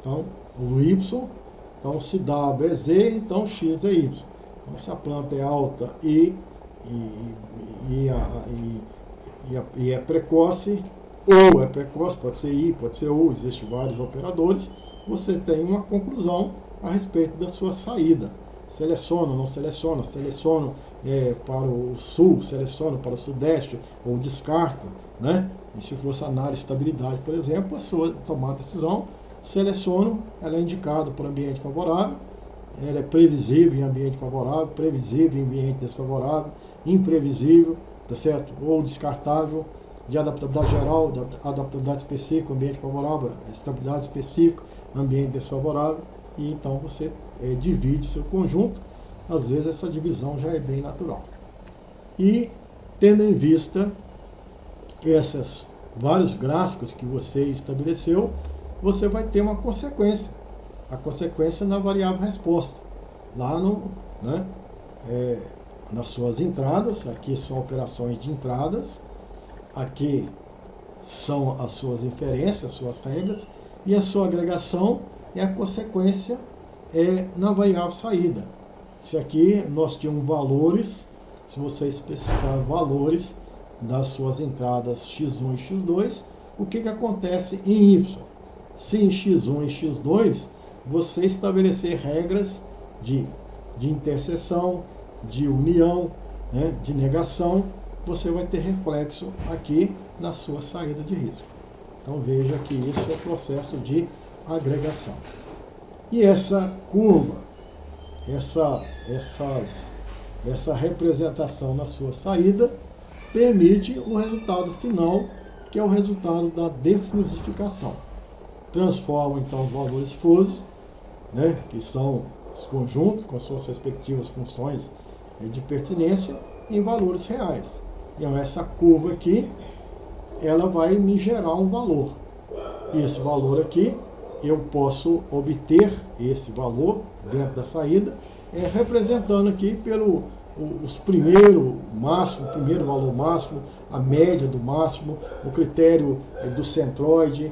Então, o Y, então se W é Z, então X é Y. Então, se a planta é alta e é precoce, ou é precoce, pode ser I, pode ser U, existem vários operadores, você tem uma conclusão a respeito da sua saída. Seleciona, não seleciona, seleciona para o sul, seleciona para o sudeste, ou descarta, né? E se fosse análise de estabilidade, por exemplo, a sua tomar decisão, seleciono, ela é indicada por ambiente favorável, ela é previsível em ambiente favorável, previsível em ambiente desfavorável, imprevisível, tá certo? Ou descartável, de adaptabilidade geral, de adaptabilidade específica, ambiente favorável, estabilidade específica, ambiente desfavorável, e então você divide seu conjunto. Às vezes essa divisão já é bem natural. E tendo em vista esses vários gráficos que você estabeleceu, você vai ter uma consequência. A consequência na variável resposta. Lá nas suas entradas, aqui são operações de entradas, aqui são as suas inferências, as suas regras, e a sua agregação é a consequência na variável saída. Se aqui nós tínhamos valores, se você especificar valores das suas entradas x1 e x2, o que acontece em y? Se em x1 e x2 você estabelecer regras de interseção, de união, né, de negação, você vai ter reflexo aqui na sua saída de risco. Então veja que isso é o processo de agregação. E essa curva, essa representação na sua saída, permite o resultado final, que é o resultado da defusificação. Transforma então os valores fuzzy, né, que são os conjuntos com as suas respectivas funções de pertinência, em valores reais. Então essa curva aqui, ela vai me gerar um valor. E esse valor aqui, eu posso obter esse valor dentro da saída, representando aqui pelo o primeiro valor máximo, a média do máximo, o critério do centroide,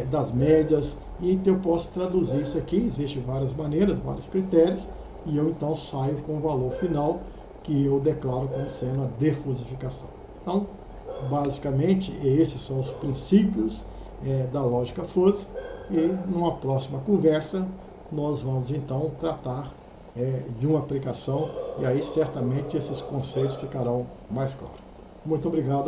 das médias, e então eu posso traduzir isso aqui, existem várias maneiras, vários critérios, e eu então saio com o valor final que eu declaro como sendo a defusificação. Então, basicamente, esses são os princípios da lógica fuzzy, e numa próxima conversa nós vamos então tratar de uma aplicação, e aí certamente esses conceitos ficarão mais claros. Muito obrigado.